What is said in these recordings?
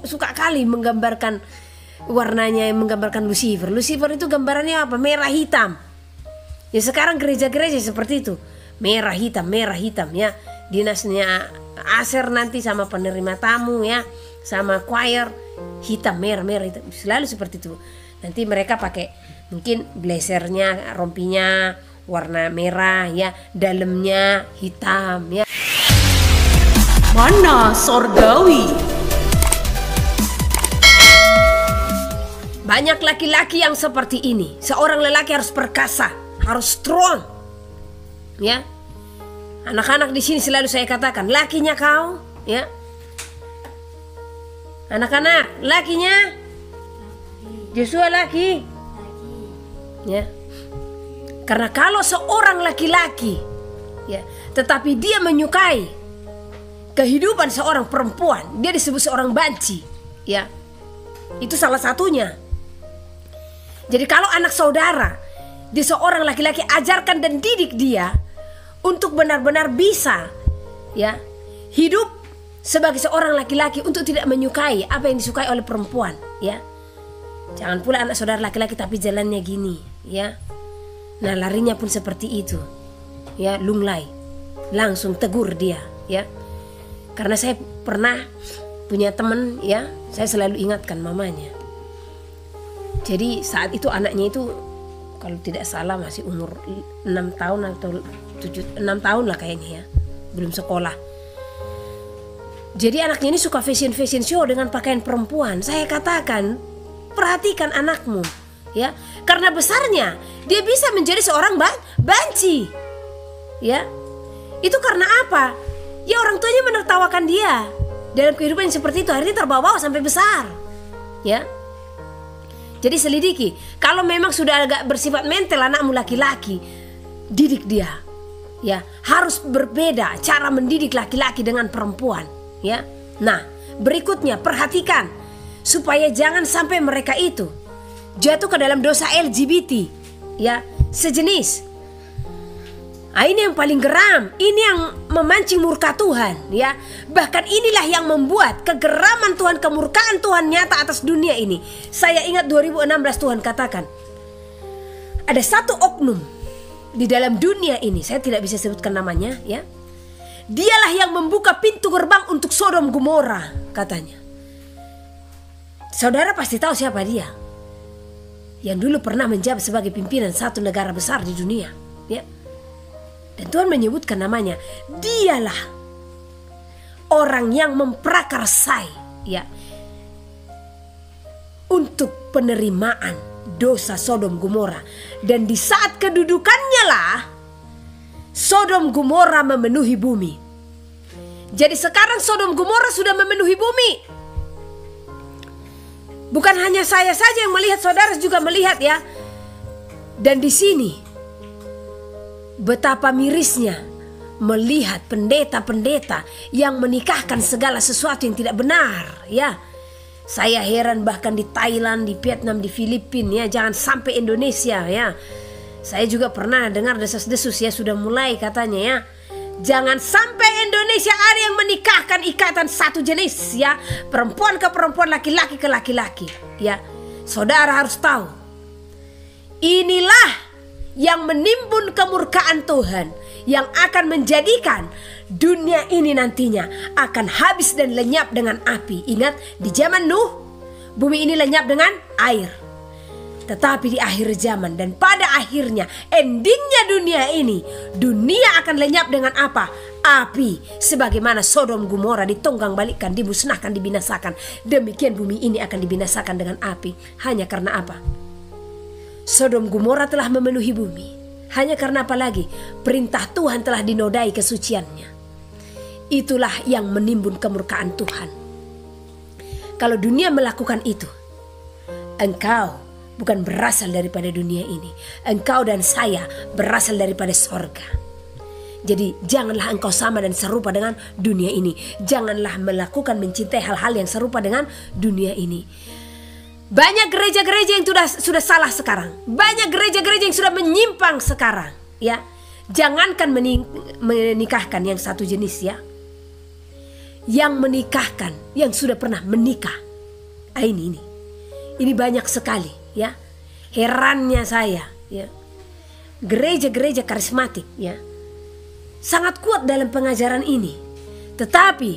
suka kali menggambarkan warnanya, menggambarkan Lucifer. Lucifer itu gambarannya apa? Merah hitam. Ya sekarang gereja-gereja seperti itu, merah hitam ya. Dinasnya Aser nanti sama penerima tamu ya, sama choir hitam, merah hitam. Selalu seperti itu. Nanti mereka pakai mungkin blazernya, rompinya warna merah ya, dalamnya hitam ya. Mana sorgawi? Banyak laki-laki yang seperti ini. Seorang lelaki harus perkasa, harus strong. Ya. Anak-anak di sini selalu saya katakan, lakinya kau, ya. Anak-anak, lakinya Joshua laki. Ya. Karena kalau seorang laki-laki, ya, tetapi dia menyukai kehidupan seorang perempuan, dia disebut seorang banci, ya. Itu salah satunya. Jadi kalau anak saudara, dia seorang laki-laki, ajarkan dan didik dia untuk benar-benar bisa, ya, hidup sebagai seorang laki-laki untuk tidak menyukai apa yang disukai oleh perempuan, ya. Jangan pula anak saudara laki-laki tapi jalannya gini, ya. Nah, larinya pun seperti itu, ya, lunglai, langsung tegur dia, ya. Karena saya pernah punya teman, ya, saya selalu ingatkan mamanya. Jadi saat itu anaknya itu kalau tidak salah masih umur 6 tahun atau 6 tahun lah kayaknya ya, belum sekolah. Jadi anaknya ini suka fashion show dengan pakaian perempuan. Saya katakan, perhatikan anakmu, ya, karena besarnya dia bisa menjadi seorang banci, ya. Itu karena apa? Ya orang tuanya menertawakan dia dalam kehidupan yang seperti itu, akhirnya terbawa sampai besar, ya. Jadi selidiki, kalau memang sudah agak bersifat mental anakmu laki-laki, didik dia, ya. Harus berbeda cara mendidik laki-laki dengan perempuan, ya. Nah, berikutnya perhatikan supaya jangan sampai mereka itu jatuh ke dalam dosa LGBT, ya, sejenis. Nah, ini yang paling geram, ini yang memancing murka Tuhan, ya. Bahkan inilah yang membuat kegeraman Tuhan, kemurkaan Tuhan nyata atas dunia ini. Saya ingat 2016 Tuhan katakan, ada satu oknum di dalam dunia ini, saya tidak bisa sebutkan namanya, ya. Dialah yang membuka pintu gerbang untuk Sodom Gomora, katanya. Saudara pasti tahu siapa dia. Yang dulu pernah menjabat sebagai pimpinan satu negara besar di dunia, ya. Dan Tuhan menyebutkan namanya. Dialah orang yang memprakarsai, ya, untuk penerimaan dosa Sodom Gomora. Dan di saat kedudukannya lah Sodom Gomora memenuhi bumi. Jadi sekarang Sodom Gomora sudah memenuhi bumi. Bukan hanya saya saja yang melihat, saudara juga melihat, ya. Dan di sini betapa mirisnya melihat pendeta-pendeta yang menikahkan segala sesuatu yang tidak benar, ya. Saya heran bahkan di Thailand, di Vietnam, di Filipina, ya. Jangan sampai Indonesia, ya. Saya juga pernah dengar desas-desus, ya, sudah mulai katanya, ya. Jangan sampai Indonesia ada yang menikahkan ikatan satu jenis, ya. Perempuan ke perempuan, laki-laki ke laki-laki, ya. Saudara harus tahu, inilah yang menimbun kemurkaan Tuhan, yang akan menjadikan dunia ini nantinya akan habis dan lenyap dengan api. Ingat, di zaman Nuh, bumi ini lenyap dengan air. Tetapi di akhir zaman dan pada akhirnya, endingnya dunia ini, dunia akan lenyap dengan apa? Api. Sebagaimana Sodom Gomora ditonggang balikkan, dimusnahkan, dibinasakan. Demikian bumi ini akan dibinasakan dengan api. Hanya karena apa? Sodom Gomora telah memenuhi bumi. Hanya karena apa lagi? Perintah Tuhan telah dinodai kesuciannya. Itulah yang menimbun kemurkaan Tuhan. Kalau dunia melakukan itu, engkau bukan berasal daripada dunia ini. Engkau dan saya berasal daripada sorga. Jadi janganlah engkau sama dan serupa dengan dunia ini. Janganlah melakukan, mencintai hal-hal yang serupa dengan dunia ini. Banyak gereja-gereja yang sudah salah sekarang. Banyak gereja-gereja yang sudah menyimpang sekarang, ya. Jangankan menikahkan yang satu jenis, ya. Yang menikahkan, yang sudah pernah menikah, Ini banyak sekali ya. Herannya saya ya. Gereja-gereja karismatik ya sangat kuat dalam pengajaran ini. Tetapi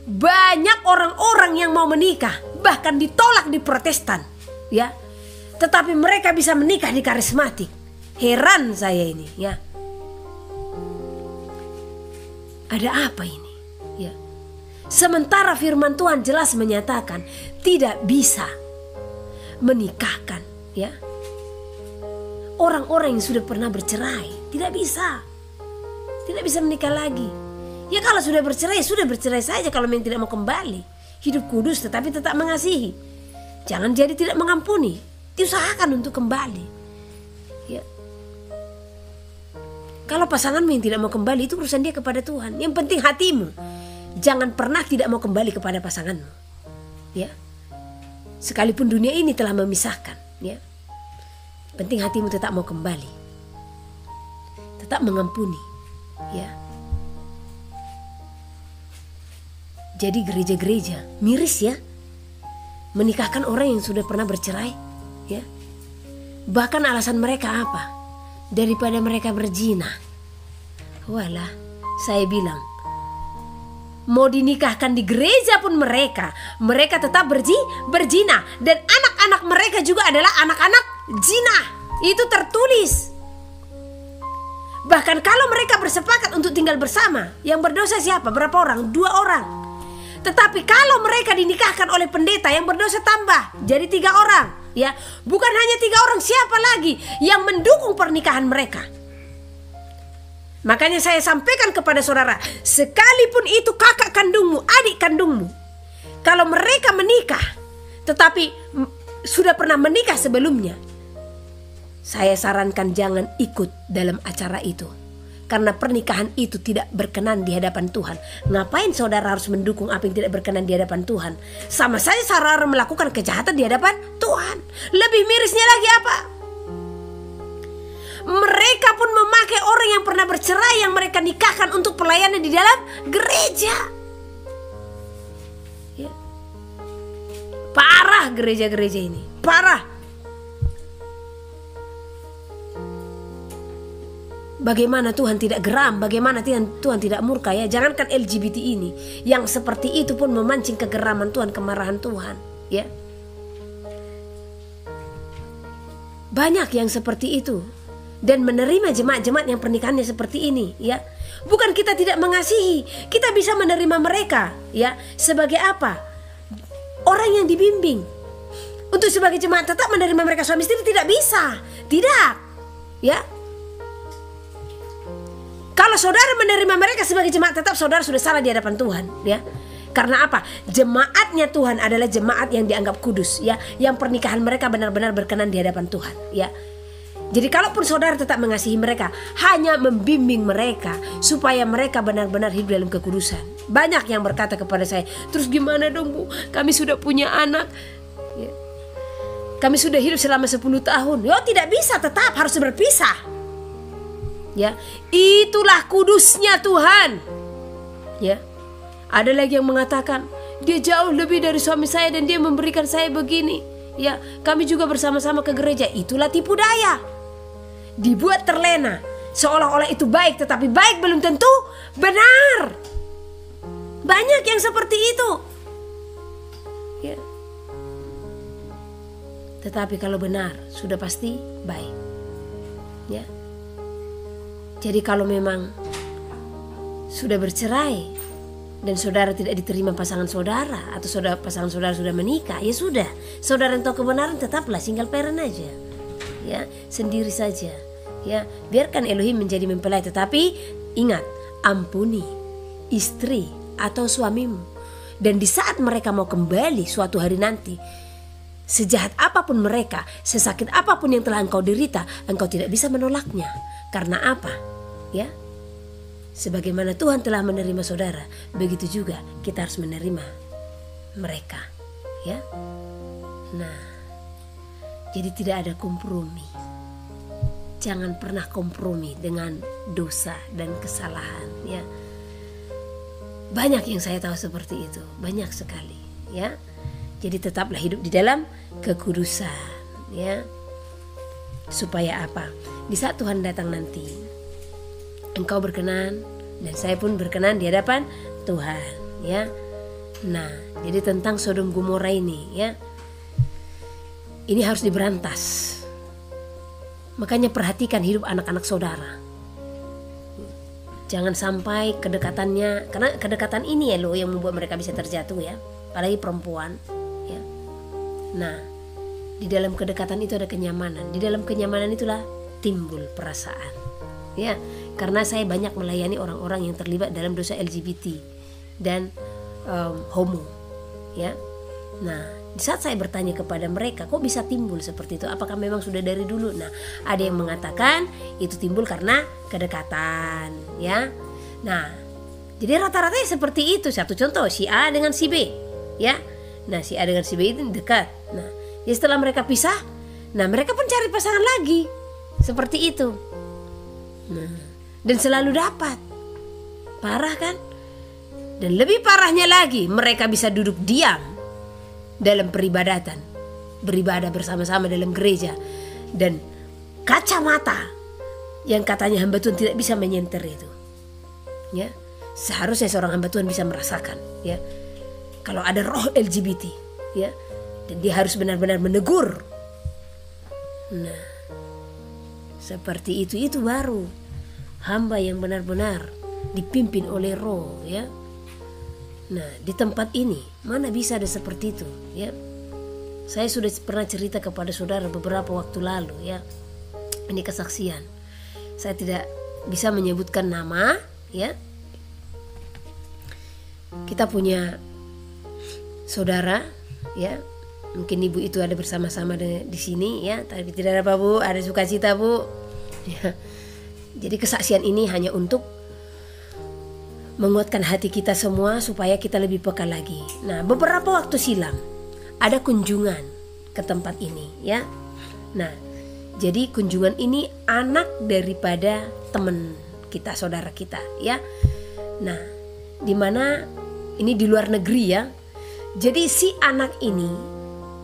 banyak orang-orang yang mau menikah bahkan ditolak di Protestan ya. Tetapi mereka bisa menikah di karismatik. Heran saya ini ya. Ada apa ini ya? Sementara firman Tuhan jelas menyatakan tidak bisa menikahkan ya orang-orang yang sudah pernah bercerai. Tidak bisa menikah lagi. Ya kalau sudah bercerai, sudah bercerai saja. Kalau memang tidak mau kembali, hidup kudus tetapi tetap mengasihi. Jangan jadi tidak mengampuni. Diusahakan untuk kembali ya. Kalau pasanganmu yang tidak mau kembali, itu urusan dia kepada Tuhan. Yang penting hatimu jangan pernah tidak mau kembali kepada pasanganmu ya. Sekalipun dunia ini telah memisahkan ya, penting hatimu tetap mau kembali, tetap mengampuni ya. Jadi gereja-gereja miris ya menikahkan orang yang sudah pernah bercerai ya. Bahkan alasan mereka apa? Daripada mereka berzina. Walah, saya bilang mau dinikahkan di gereja pun mereka tetap berzina. Dan anak-anak mereka juga adalah anak-anak zina. Itu tertulis. Bahkan kalau mereka bersepakat untuk tinggal bersama, yang berdosa siapa? Berapa orang? 2 orang. Tetapi kalau mereka dinikahkan oleh pendeta, yang berdosa tambah jadi 3 orang ya. Bukan hanya 3 orang, siapa lagi yang mendukung pernikahan mereka? Makanya saya sampaikan kepada saudara, sekalipun itu kakak kandungmu, adik kandungmu, kalau mereka menikah tetapi sudah pernah menikah sebelumnya, saya sarankan jangan ikut dalam acara itu. Karena pernikahan itu tidak berkenan di hadapan Tuhan. Ngapain saudara harus mendukung apa yang tidak berkenan di hadapan Tuhan? Sama saja saudara melakukan kejahatan di hadapan Tuhan. Lebih mirisnya lagi apa? Mereka pun memakai orang yang pernah bercerai yang mereka nikahkan untuk pelayanan di dalam gereja ya. Parah gereja-gereja ini, parah. Bagaimana Tuhan tidak geram, bagaimana Tuhan tidak murka ya. Jangankan LGBT ini, yang seperti itu pun memancing kegeraman Tuhan, kemarahan Tuhan ya. Banyak yang seperti itu dan menerima jemaat-jemaat yang pernikahannya seperti ini ya. Bukan kita tidak mengasihi, kita bisa menerima mereka ya. Sebagai apa? Orang yang dibimbing. Untuk sebagai jemaat tetap menerima mereka suami istri tidak bisa. Tidak ya. Kalau saudara menerima mereka sebagai jemaat, tetap saudara sudah salah di hadapan Tuhan ya. Karena apa? Jemaatnya Tuhan adalah jemaat yang dianggap kudus ya, yang pernikahan mereka benar-benar berkenan di hadapan Tuhan ya. Jadi kalaupun saudara tetap mengasihi mereka, hanya membimbing mereka supaya mereka benar-benar hidup dalam kekudusan. Banyak yang berkata kepada saya, terus gimana dong Bu? Kami sudah punya anak ya. Kami sudah hidup selama 10 tahun. Yo tidak bisa, tetap harus berpisah ya. Itulah kudusnya Tuhan ya. Ada lagi yang mengatakan dia jauh lebih dari suami saya dan dia memberikan saya begini ya. Kami juga bersama-sama ke gereja. Itulah tipu daya, dibuat terlena seolah-olah itu baik, tetapi baik belum tentu benar. Banyak yang seperti itu ya. Tetapi kalau benar sudah pasti baik ya. Jadi kalau memang sudah bercerai dan saudara tidak diterima pasangan saudara, atau pasangan saudara sudah menikah, ya sudah, saudara yang tahu kebenaran tetaplah single parent aja ya, sendiri saja ya. Biarkan Elohim menjadi mempelai, tetapi ingat, ampuni istri atau suamimu. Dan di saat mereka mau kembali suatu hari nanti, sejahat apapun mereka, sesakit apapun yang telah engkau derita, engkau tidak bisa menolaknya. Karena apa? Ya, sebagaimana Tuhan telah menerima saudara, begitu juga kita harus menerima mereka ya. Nah, jadi tidak ada kompromi. Jangan pernah kompromi dengan dosa dan kesalahan ya. Banyak yang saya tahu seperti itu, banyak sekali ya. Jadi tetaplah hidup di dalam kekudusan, ya. Supaya apa? Di saat Tuhan datang nanti, engkau berkenan dan saya pun berkenan di hadapan Tuhan, ya. Nah, jadi tentang Sodom Gomora ini, ya. Ini harus diberantas. Makanya perhatikan hidup anak-anak saudara. Jangan sampai kedekatannya, karena kedekatan ini ya loh yang membuat mereka bisa terjatuh, ya. Apalagi perempuan, ya. Nah, di dalam kedekatan itu ada kenyamanan. Di dalam kenyamanan itulah timbul perasaan, ya. Karena saya banyak melayani orang-orang yang terlibat dalam dosa LGBT dan homo, ya. Nah, di saat saya bertanya kepada mereka, kok bisa timbul seperti itu? Apakah memang sudah dari dulu? Nah, ada yang mengatakan itu timbul karena kedekatan, ya. Nah, jadi rata-ratanya seperti itu. Satu contoh, si A dengan si B, ya. Nah, si A dengan si B itu dekat. Nah, ya setelah mereka pisah, nah mereka pun cari pasangan lagi, seperti itu. Nah, dan selalu dapat. Parah kan? Dan lebih parahnya lagi, mereka bisa duduk diam dalam peribadatan, beribadah bersama-sama dalam gereja, dan kacamata yang katanya hamba Tuhan tidak bisa menyenter itu, ya. Seharusnya seorang hamba Tuhan bisa merasakan, ya, kalau ada roh LGBT, ya, dan dia harus benar-benar menegur. Nah, seperti itu baru hamba yang benar-benar dipimpin oleh roh, ya. Nah, di tempat ini mana bisa ada seperti itu, ya. Saya sudah pernah cerita kepada saudara beberapa waktu lalu, ya. Ini kesaksian. Saya tidak bisa menyebutkan nama, ya. Kita punya saudara, ya. Mungkin ibu itu ada bersama-sama di sini, ya. Tapi tidak ada apa, Bu, ada sukacita, Bu. Ya. Jadi kesaksian ini hanya untuk menguatkan hati kita semua supaya kita lebih peka lagi. Nah, beberapa waktu silam ada kunjungan ke tempat ini, ya. Nah, jadi kunjungan ini anak daripada teman kita, saudara kita, ya. Nah, dimana ini di luar negeri, ya. Jadi si anak ini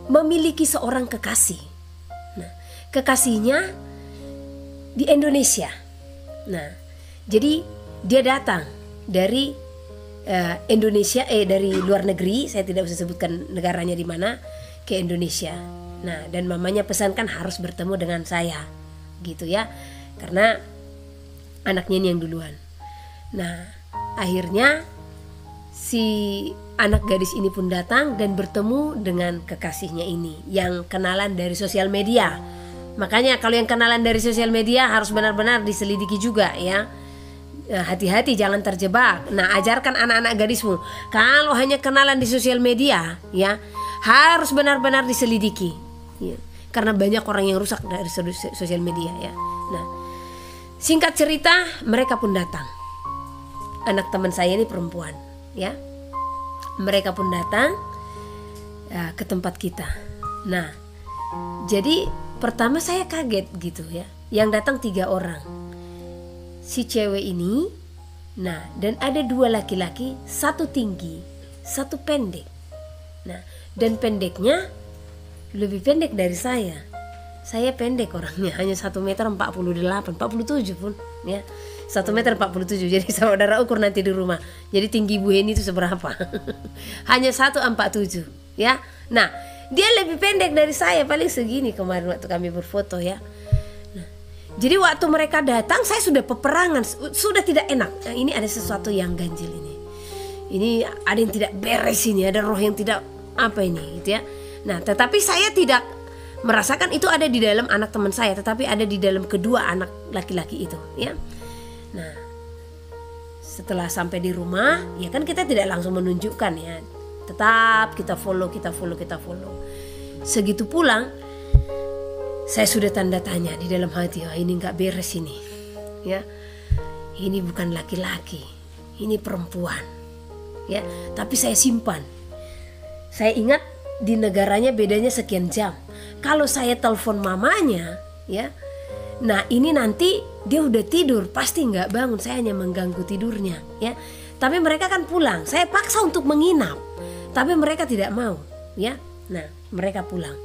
memiliki seorang kekasih. Nah, kekasihnya di Indonesia. Nah, jadi dia datang dari Indonesia, dari luar negeri, saya tidak usah sebutkan negaranya di mana, ke Indonesia. Nah, dan mamanya pesankan harus bertemu dengan saya, gitu, ya, karena anaknya ini yang duluan. Nah, akhirnya si anak gadis ini pun datang dan bertemu dengan kekasihnya ini yang kenalan dari sosial media. Makanya kalau yang kenalan dari sosial media harus benar-benar diselidiki juga, ya. Hati-hati jangan terjebak. Nah, ajarkan anak-anak gadismu, kalau hanya kenalan di sosial media, ya, harus benar-benar diselidiki, ya. Karena banyak orang yang rusak dari sosial media, ya. Nah, singkat cerita, mereka pun datang. Anak teman saya ini perempuan, ya. Mereka pun datang ke tempat kita. Nah, jadi pertama saya kaget gitu, ya. Yang datang 3 orang. Si cewek ini, nah, dan ada 2 laki-laki, 1 tinggi, 1 pendek. Nah, dan pendeknya lebih pendek dari saya. Saya pendek orangnya, hanya 1 meter 48, 47 pun, ya. 1 meter 47, jadi saudara ukur nanti di rumah. Jadi tinggi Bu Heni itu seberapa? Hanya 147, ya. Nah, dia lebih pendek dari saya, paling segini kemarin waktu kami berfoto, ya. Jadi waktu mereka datang, saya sudah peperangan, sudah tidak enak. Nah, ini ada sesuatu yang ganjil ini. Ini ada yang tidak beres ini, ada roh yang tidak apa ini, gitu, ya. Nah, tetapi saya tidak merasakan itu ada di dalam anak teman saya, tetapi ada di dalam kedua anak laki-laki itu, ya. Nah, setelah sampai di rumah, ya kan kita tidak langsung menunjukkan, ya. Tetap kita follow. Segitu pulang, saya sudah tanda tanya di dalam hati, ini nggak beres ini, ya. Ini bukan laki-laki, ini perempuan, ya. Tapi saya simpan. Saya ingat di negaranya bedanya sekian jam. Kalau saya telepon mamanya, ya, nah ini nanti dia udah tidur, pasti nggak bangun. Saya hanya mengganggu tidurnya, ya. Tapi mereka kan pulang. Saya paksa untuk menginap, tapi mereka tidak mau, ya. Nah, mereka pulang.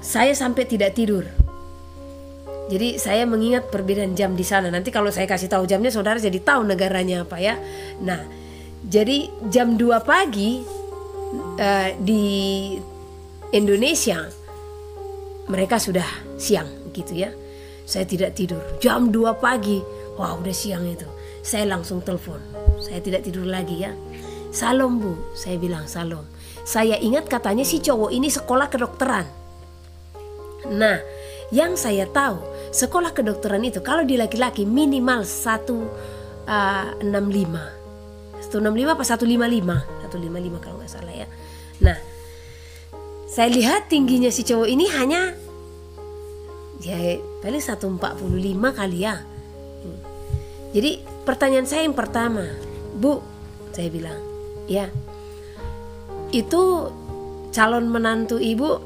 Saya sampai tidak tidur. Jadi saya mengingat perbedaan jam di sana. Nanti kalau saya kasih tahu jamnya, saudara jadi tahu negaranya apa ya. Nah, jadi jam 2 pagi di Indonesia mereka sudah siang gitu ya. Saya tidak tidur. Jam 2 pagi, wah udah siang itu. Saya langsung telepon. Saya tidak tidur lagi ya. Salam Bu, saya bilang salam. Saya ingat katanya si cowok ini sekolah kedokteran. Nah, yang saya tahu sekolah kedokteran itu kalau di laki-laki minimal 165. 165 apa 155? 155 kalau nggak salah ya. Nah, saya lihat tingginya si cowok ini hanya ya paling 145 kali ya. Jadi pertanyaan saya yang pertama, Bu, saya bilang, ya, itu calon menantu Ibu,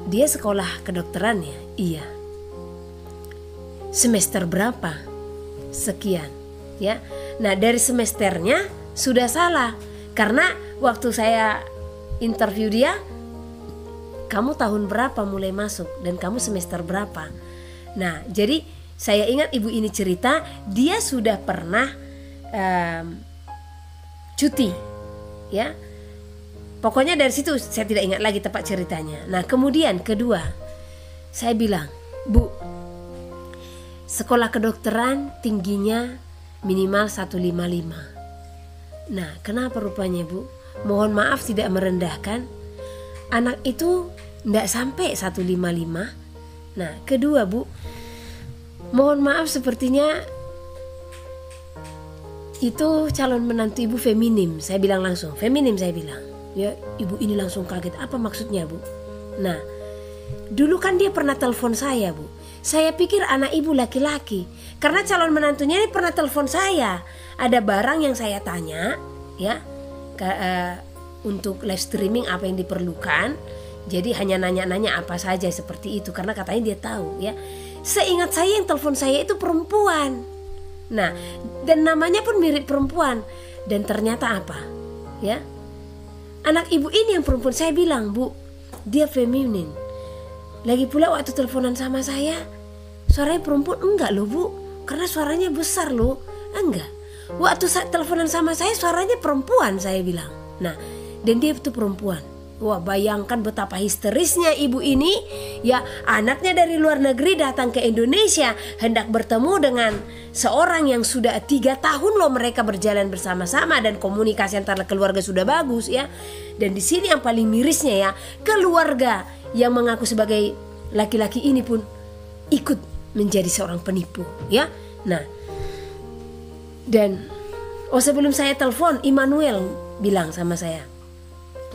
dia sekolah kedokteran ya? Iya. Semester berapa? Sekian, ya. Nah, dari semesternya sudah salah. Karena waktu saya interview dia, kamu tahun berapa mulai masuk dan kamu semester berapa? Nah, jadi saya ingat ibu ini cerita, dia sudah pernah cuti, ya. Pokoknya dari situ saya tidak ingat lagi tepat ceritanya. Nah, kemudian kedua, saya bilang, Bu, sekolah kedokteran tingginya minimal 155. Nah, kenapa rupanya Bu? Mohon maaf tidak merendahkan. Anak itu tidak sampai 155. Nah, kedua Bu, mohon maaf sepertinya itu calon menantu Ibu feminim. Saya bilang langsung, feminim saya bilang. Ya, ibu ini langsung kaget. Apa maksudnya Bu? Nah, dulu kan dia pernah telepon saya Bu. Saya pikir anak ibu laki-laki. Karena calon menantunya ini pernah telepon saya. Ada barang yang saya tanya, ya, untuk live streaming apa yang diperlukan. Jadi hanya nanya-nanya apa saja seperti itu. Karena katanya dia tahu ya. Seingat saya yang telepon saya itu perempuan. Nah, dan namanya pun mirip perempuan. Dan ternyata apa? Ya, anak ibu ini yang perempuan. Saya bilang, Bu, dia feminin. Lagi pula waktu teleponan sama saya, suaranya perempuan. Enggak loh Bu, karena suaranya besar loh. Enggak. Waktu teleponan sama saya suaranya perempuan, saya bilang. Nah, dan dia itu perempuan. Wah, bayangkan betapa histerisnya ibu ini. Ya, anaknya dari luar negeri datang ke Indonesia hendak bertemu dengan seorang yang sudah 3 tahun loh mereka berjalan bersama-sama dan komunikasi antara keluarga sudah bagus ya. Dan di sini yang paling mirisnya ya, keluarga yang mengaku sebagai laki-laki ini pun ikut menjadi seorang penipu ya. Nah, dan sebelum saya telepon, Immanuel bilang sama saya,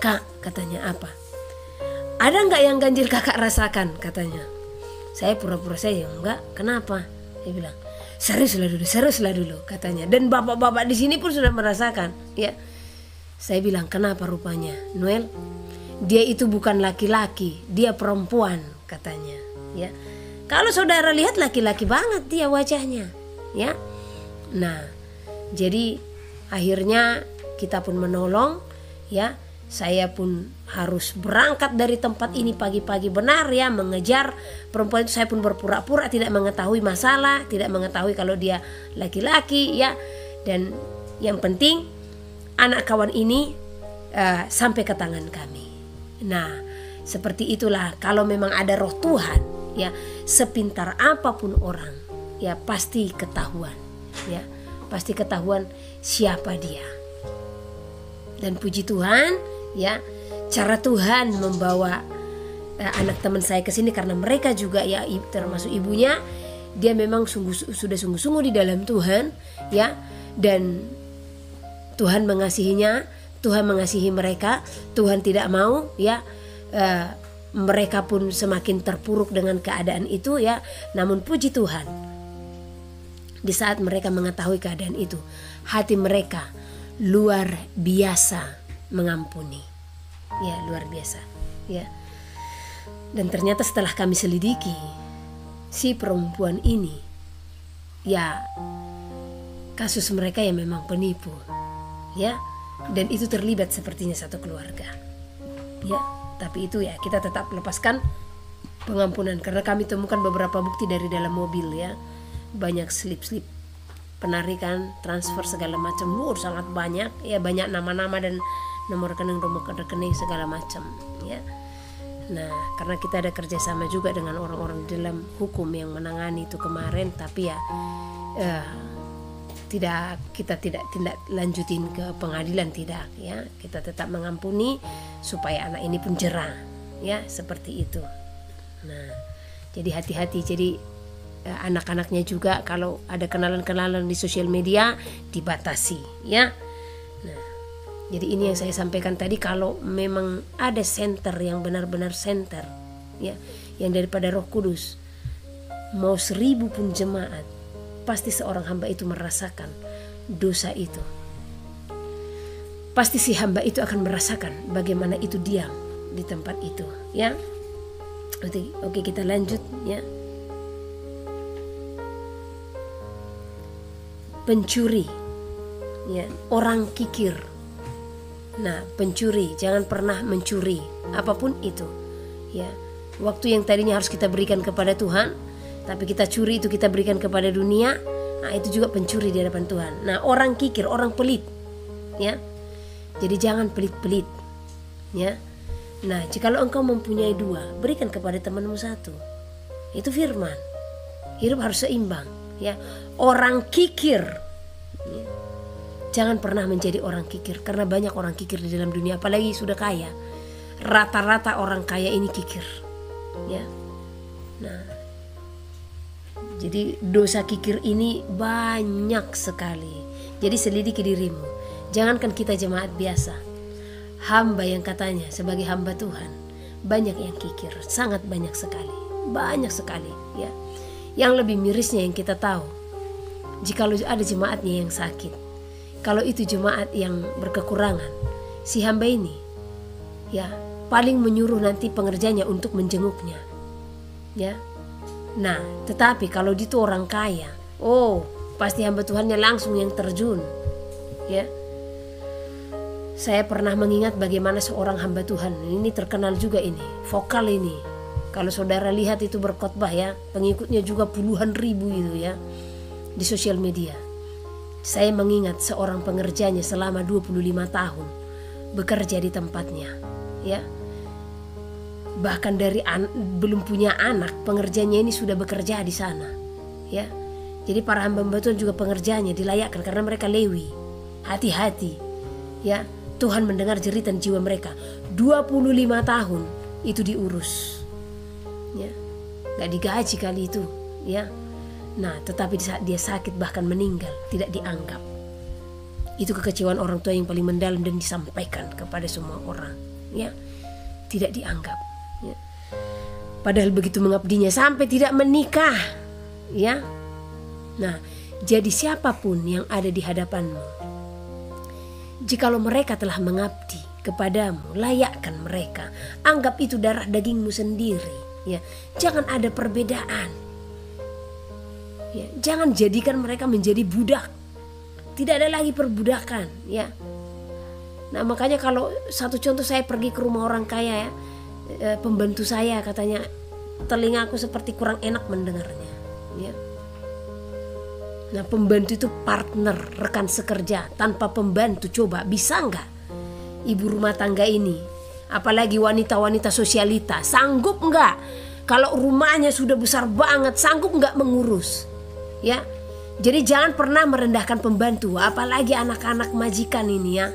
Kak, katanya apa? Ada nggak yang ganjil kakak rasakan? Katanya. Saya pura-pura saya enggak. Kenapa? Dia bilang, seriuslah dulu katanya. Dan bapak-bapak di sini pun sudah merasakan ya. Saya bilang, kenapa rupanya? Noel, dia itu bukan laki-laki, dia perempuan katanya ya. Kalau saudara lihat laki-laki banget dia wajahnya ya. Nah, jadi akhirnya kita pun menolong ya. Saya pun harus berangkat dari tempat ini pagi-pagi benar ya, mengejar perempuan itu. Saya pun berpura-pura tidak mengetahui masalah, tidak mengetahui kalau dia laki-laki ya. Dan yang penting anak kawan ini sampai ke tangan kami. Nah, seperti itulah kalau memang ada roh Tuhan ya, sepintar apapun orang ya pasti ketahuan ya, pasti ketahuan siapa dia. Dan puji Tuhan ya, cara Tuhan membawa anak teman saya ke sini karena mereka juga ya, termasuk ibunya, dia memang sudah sungguh-sungguh di dalam Tuhan ya, dan Tuhan mengasihinya, Tuhan mengasihi mereka. Tuhan tidak mau ya mereka pun semakin terpuruk dengan keadaan itu ya. Namun puji Tuhan, di saat mereka mengetahui keadaan itu, hati mereka luar biasa mengampuni ya, luar biasa ya. Dan ternyata setelah kami selidiki, si perempuan ini ya, kasus mereka ya memang penipu ya, dan itu terlibat sepertinya satu keluarga Ya, tapi itu ya kita tetap lepaskan pengampunan, karena kami temukan beberapa bukti dari dalam mobil ya. Banyak slip-slip penarikan, transfer segala macam, sangat banyak ya, banyak nama-nama dan nomor rekening segala macam ya. Nah, karena kita ada kerjasama juga dengan orang-orang dalam hukum yang menangani itu kemarin, tapi ya kita tidak tindak lanjutin ke pengadilan, tidak ya. Kita tetap mengampuni supaya anak ini pun jerah ya, seperti itu. Nah, jadi hati-hati. Jadi anak-anaknya juga kalau ada kenalan-kenalan di sosial media dibatasi ya. Nah, jadi ini yang saya sampaikan tadi, kalau memang ada center yang benar-benar center ya, yang daripada Roh Kudus, mau 1000 pun jemaat, pasti seorang hamba itu merasakan dosa itu. Pasti si hamba itu akan merasakan bagaimana itu diam di tempat itu ya. Oke, kita lanjut ya. Pencuri ya, orang kikir. Nah, pencuri jangan pernah mencuri apapun itu ya. Waktu yang tadinya harus kita berikan kepada Tuhan, tapi kita curi itu, kita berikan kepada dunia. Nah, itu juga pencuri di hadapan Tuhan. Nah, orang kikir, orang pelit ya. Jadi jangan pelit-pelit ya. Nah, jikalau engkau mempunyai 2, berikan kepada temanmu 1. Itu firman. Hidup harus seimbang ya. Orang kikir ya. Jangan pernah menjadi orang kikir, karena banyak orang kikir di dalam dunia, apalagi sudah kaya. Rata-rata orang kaya ini kikir ya. Nah, jadi dosa kikir ini banyak sekali. Jadi selidiki dirimu. Jangankan kita jemaat biasa, hamba yang katanya sebagai hamba Tuhan, banyak yang kikir, sangat banyak sekali ya. Yang lebih mirisnya yang kita tahu, jikalau ada jemaatnya yang sakit, kalau itu jemaat yang berkekurangan, si hamba ini ya paling menyuruh nanti pengerjanya untuk menjenguknya ya. Nah, tetapi kalau itu orang kaya, pasti hamba Tuhannya langsung yang terjun ya. Saya pernah mengingat bagaimana seorang hamba Tuhan, ini terkenal juga ini, vokal ini. Kalau saudara lihat itu berkhotbah ya, pengikutnya juga puluhan ribu itu ya di sosial media. Saya mengingat seorang pengerjanya selama 25 tahun bekerja di tempatnya ya. Bahkan dari belum punya anak, pengerjanya ini sudah bekerja di sana ya. Jadi para hamba Tuhan juga pengerjanya dilayakkan karena mereka Lewi. Hati-hati ya. Tuhan mendengar jeritan jiwa mereka. 25 tahun itu diurus ya. Gak digaji kali itu ya. Nah, tetapi di saat dia sakit bahkan meninggal, tidak dianggap. Itu kekecewaan orang tua yang paling mendalam dan disampaikan kepada semua orang ya. Tidak dianggap ya. Padahal begitu mengabdinya sampai tidak menikah ya. Nah, jadi siapapun yang ada di hadapanmu, jikalau mereka telah mengabdi kepadamu, layakkan mereka. Anggap itu darah dagingmu sendiri ya. Jangan ada perbedaan ya. Jangan jadikan mereka menjadi budak. Tidak ada lagi perbudakan ya. Nah, makanya kalau satu contoh, saya pergi ke rumah orang kaya ya, pembantu saya katanya telingaku seperti kurang enak mendengarnya ya. Nah, pembantu itu partner, rekan sekerja. Tanpa pembantu, coba bisa nggak ibu rumah tangga ini, apalagi wanita-wanita sosialita, sanggup nggak? Kalau rumahnya sudah besar banget, sanggup nggak mengurus ya. Jadi jangan pernah merendahkan pembantu, apalagi anak-anak majikan ini ya.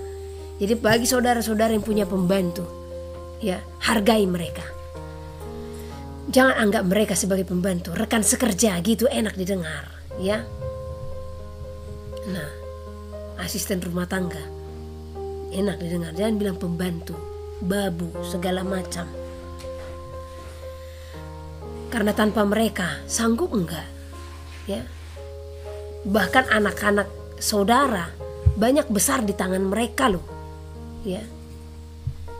Jadi bagi saudara-saudara yang punya pembantu ya, hargai mereka. Jangan anggap mereka sebagai pembantu, rekan sekerja gitu, enak didengar ya. Nah, asisten rumah tangga enak didengar, jangan bilang pembantu, babu, segala macam. Karena tanpa mereka sanggup enggak ya. Bahkan anak-anak saudara banyak besar di tangan mereka loh ya.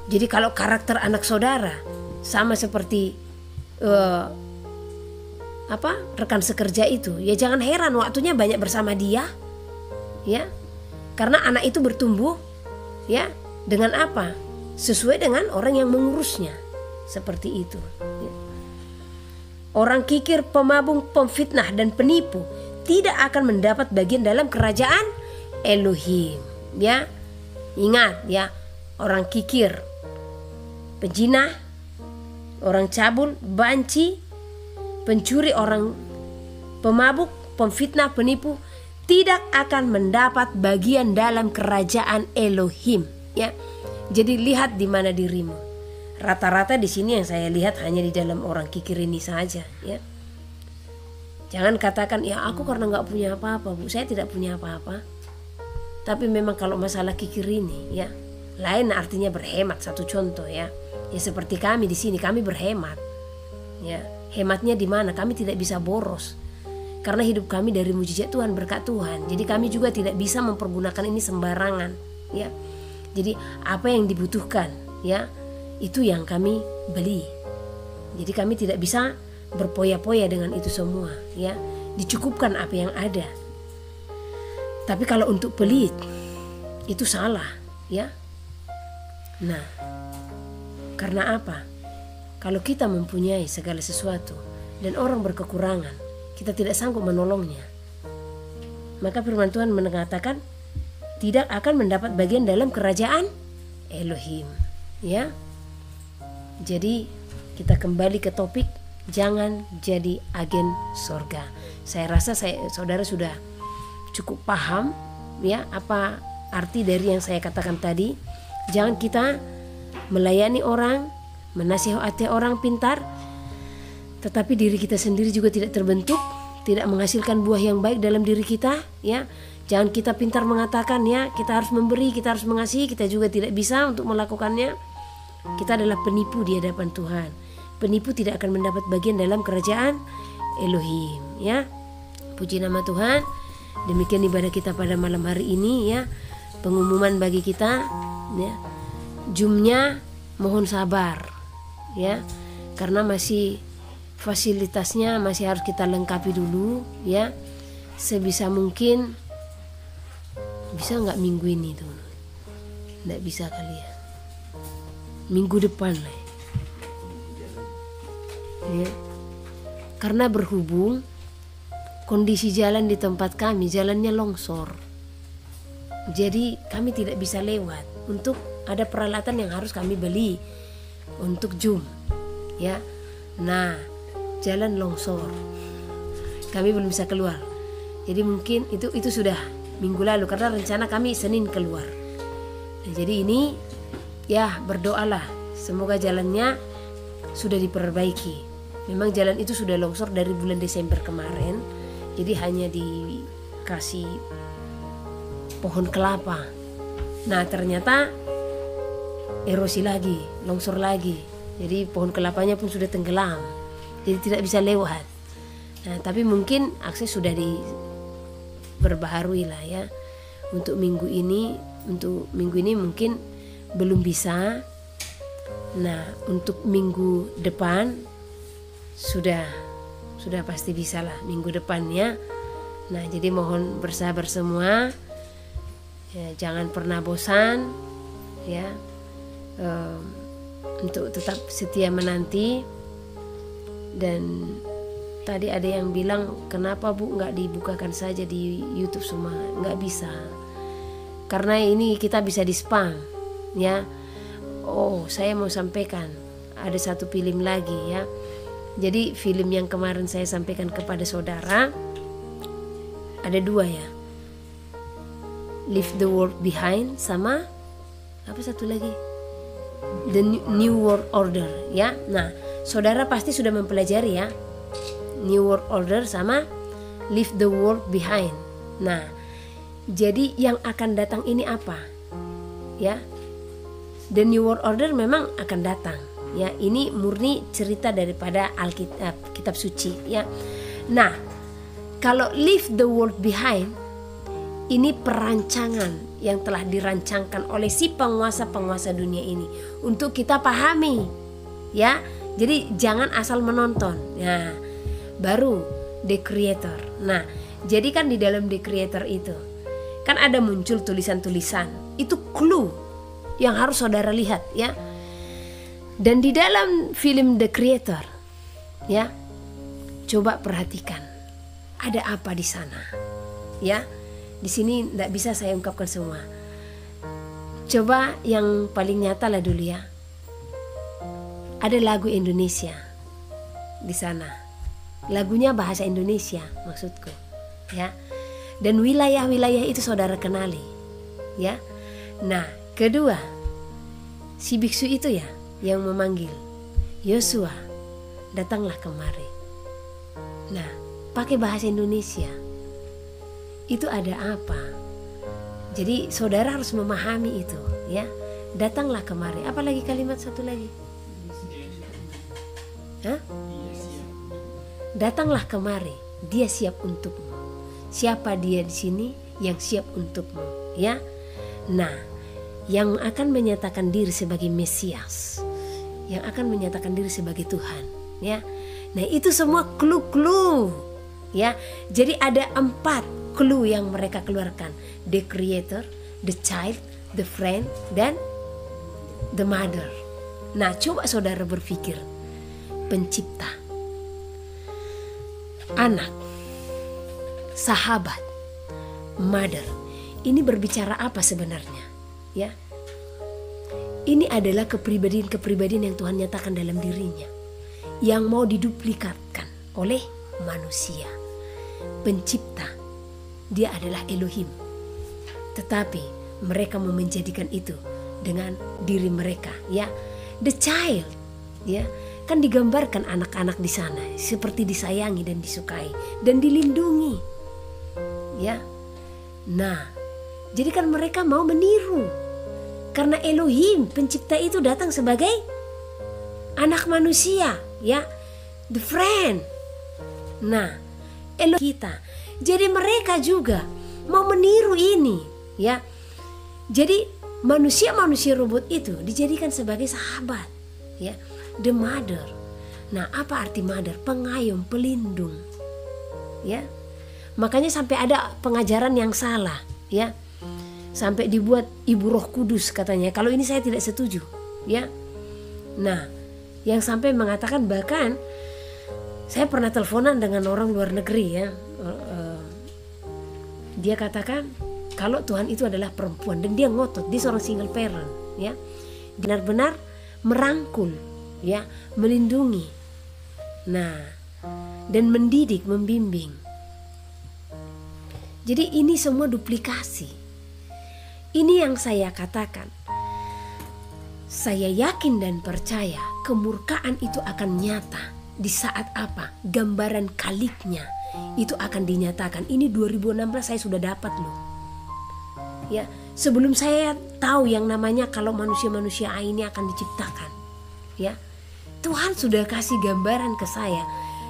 Jadi kalau karakter anak saudara sama seperti rekan sekerja itu, ya jangan heran waktunya banyak bersama dia ya. Karena anak itu bertumbuh ya dengan apa? sesuai dengan orang yang mengurusnya. Seperti itu. Orang kikir, pemabung, pemfitnah dan penipu tidak akan mendapat bagian dalam kerajaan Elohim. Ya, ingat ya, orang kikir, pejinah, orang cabul, banci, pencuri, orang pemabuk, pemfitnah, penipu tidak akan mendapat bagian dalam kerajaan Elohim. Ya, jadi lihat di mana dirimu. Rata-rata di sini yang saya lihat hanya di dalam orang kikir ini saja. Ya, jangan katakan ya aku karena nggak punya apa-apa, Bu. Saya tidak punya apa-apa. Tapi memang kalau masalah kikir ini, ya, lain artinya berhemat. Satu contoh ya, ya seperti kami di sini, kami berhemat. Ya, hematnya di mana? Kami tidak bisa boros. Karena hidup kami dari mujizat Tuhan, berkat Tuhan. Jadi kami juga tidak bisa mempergunakan ini sembarangan, ya. Jadi apa yang dibutuhkan, ya, itu yang kami beli. Jadi kami tidak bisa berpoya-poya dengan itu semua, ya. Dicukupkan apa yang ada. Tapi kalau untuk pelit itu salah, ya. Nah, karena apa? Kalau kita mempunyai segala sesuatu dan orang berkekurangan, kita tidak sanggup menolongnya, maka firman Tuhan mengatakan tidak akan mendapat bagian dalam kerajaan Elohim, ya. Jadi kita kembali ke topik, jangan jadi agen sorga. Saya rasa saudara sudah cukup paham, ya, apa arti dari yang saya katakan tadi. Jangan kita melayani orang, menasihati orang pintar, tetapi diri kita sendiri juga tidak terbentuk, tidak menghasilkan buah yang baik dalam diri kita, ya. Jangan kita pintar mengatakan, ya, kita harus memberi, kita harus mengasihi, kita juga tidak bisa untuk melakukannya. Kita adalah penipu di hadapan Tuhan. Penipu tidak akan mendapat bagian dalam kerajaan Elohim, ya. Puji nama Tuhan. Demikian ibadah kita pada malam hari ini, ya. Pengumuman bagi kita, ya. Jumnya mohon sabar, ya. Karena masih fasilitasnya masih harus kita lengkapi dulu, ya. Sebisa mungkin bisa nggak minggu ini tuh? Nggak bisa kali ya. Minggu depan lah, ya. Karena berhubung kondisi jalan di tempat kami, jalannya longsor, jadi kami tidak bisa lewat. Untuk ada peralatan yang harus kami beli untuk Zoom, ya. Nah, jalan longsor, kami belum bisa keluar. Jadi mungkin itu sudah minggu lalu, karena rencana kami Senin keluar. Nah, jadi ini, ya, berdoalah semoga jalannya sudah diperbaiki. Memang jalan itu sudah longsor dari bulan Desember kemarin. Jadi hanya dikasih pohon kelapa. Nah, ternyata erosi lagi, longsor lagi. Jadi pohon kelapanya pun sudah tenggelam. Jadi tidak bisa lewat. Nah, tapi mungkin akses sudah diperbaharui lah, ya. Untuk minggu ini mungkin belum bisa. Nah, untuk minggu depan sudah pasti bisa lah minggu depannya. Nah, jadi mohon bersabar semua, ya, jangan pernah bosan, ya, untuk tetap setia menanti. Dan tadi ada yang bilang, kenapa Bu nggak dibukakan saja di YouTube semua? Nggak bisa, karena ini kita bisa di spam, ya. Oh, saya mau sampaikan ada satu film lagi, ya. Jadi film yang kemarin saya sampaikan kepada saudara ada dua, ya. Leave the World Behind sama apa satu lagi? The New World Order, ya. Nah, saudara pasti sudah mempelajari, ya. New World Order sama Leave the World Behind. Nah, jadi yang akan datang ini apa? Ya. The New World Order memang akan datang, ya. Ini murni cerita daripada Alkitab, kitab suci, ya. Nah, kalau Leave the World Behind, ini perancangan yang telah dirancangkan oleh si penguasa-penguasa dunia ini untuk kita pahami, ya. Jadi jangan asal menonton. Nah, baru The Creator. Nah, jadi kan di dalam The Creator itu kan ada muncul tulisan-tulisan. Itu clue, yang harus saudara lihat ya. Dan di dalam film The Creator ya, coba perhatikan ada apa di sana ya. Di sini tidak bisa saya ungkapkan semua. Coba yang paling nyata lah dulu ya. Ada lagu Indonesia di sana. Lagunya bahasa Indonesia maksudku ya. Dan wilayah-wilayah itu saudara kenali ya. Nah, kedua, si biksu itu ya yang memanggil Yosua, datanglah kemari. Nah, pakai bahasa Indonesia. Itu ada apa? Jadi saudara harus memahami itu ya. Datanglah kemari. Apalagi kalimat satu lagi? Hah? Datanglah kemari. Dia siap untukmu. Siapa dia di sini yang siap untukmu ya? Nah, yang akan menyatakan diri sebagai Mesias, yang akan menyatakan diri sebagai Tuhan ya. Nah, itu semua clue-clue ya. Jadi ada 4 clue yang mereka keluarkan. The Creator, the Child, the Friend, dan the Mother. Nah, coba saudara berpikir, pencipta, anak, sahabat, mother, ini berbicara apa sebenarnya ya? Ini adalah kepribadian-kepribadian yang Tuhan nyatakan dalam dirinya, yang mau diduplikatkan oleh manusia. Pencipta, dia adalah Elohim, tetapi mereka mau menjadikan itu dengan diri mereka ya. The Child ya, kan digambarkan anak-anak di sana seperti disayangi dan disukai dan dilindungi ya. Nah, jadi kan mereka mau meniru, karena Elohim pencipta itu datang sebagai anak manusia ya. The Friend, nah Elohim kita. Jadi mereka juga mau meniru ini ya. Jadi manusia-manusia robot itu dijadikan sebagai sahabat ya. The Mother. Nah, apa arti mother? Pengayom, pelindung ya. Makanya sampai ada pengajaran yang salah ya. Sampai dibuat Ibu Roh Kudus katanya. Kalau ini saya tidak setuju ya. Nah, yang sampai mengatakan, bahkan saya pernah teleponan dengan orang luar negeri ya. Dia katakan kalau Tuhan itu adalah perempuan, dan dia ngotot, dia seorang single parent ya. Benar-benar merangkul ya, melindungi. Nah, dan mendidik, membimbing. Jadi ini semua duplikasi. Ini yang saya katakan. Saya yakin dan percaya kemurkaan itu akan nyata. Di saat apa? Gambaran kaliknya itu akan dinyatakan. Ini 2016 saya sudah dapat loh ya. Sebelum saya tahu yang namanya kalau manusia-manusia ini akan diciptakan ya, Tuhan sudah kasih gambaran ke saya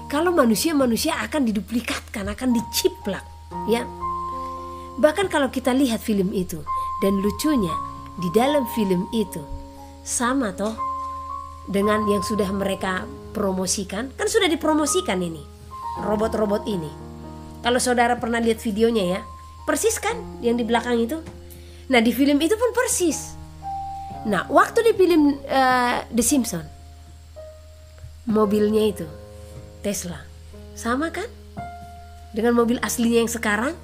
kalau manusia-manusia akan diduplikatkan, akan diciplak ya. Bahkan kalau kita lihat film itu, dan lucunya di dalam film itu sama toh dengan yang sudah mereka promosikan. Kan sudah dipromosikan ini robot-robot ini. Kalau saudara pernah lihat videonya ya, persis kan yang di belakang itu. Nah, di film itu pun persis. Nah, waktu di film The Simpsons, mobilnya itu Tesla sama kan dengan mobil aslinya yang sekarang,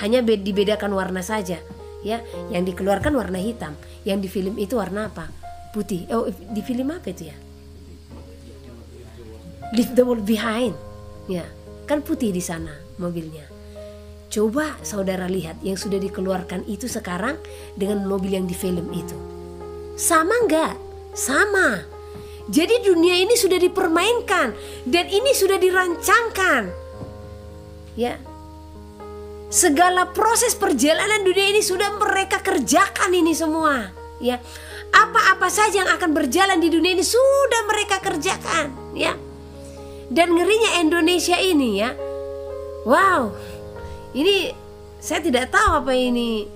hanya dibedakan warna saja ya. Yang dikeluarkan warna hitam, yang di film itu warna apa? Putih. Oh, di film apa itu ya? Leave the World Behind ya, kan putih di sana mobilnya. Coba saudara lihat yang sudah dikeluarkan itu sekarang dengan mobil yang di film itu, sama enggak? Sama. Jadi dunia ini sudah dipermainkan dan ini sudah dirancangkan ya. Segala proses perjalanan dunia ini sudah mereka kerjakan ini semua ya. Apa-apa saja yang akan berjalan di dunia ini sudah mereka kerjakan ya. Dan ngerinya Indonesia ini ya, wow, ini saya tidak tahu apa ini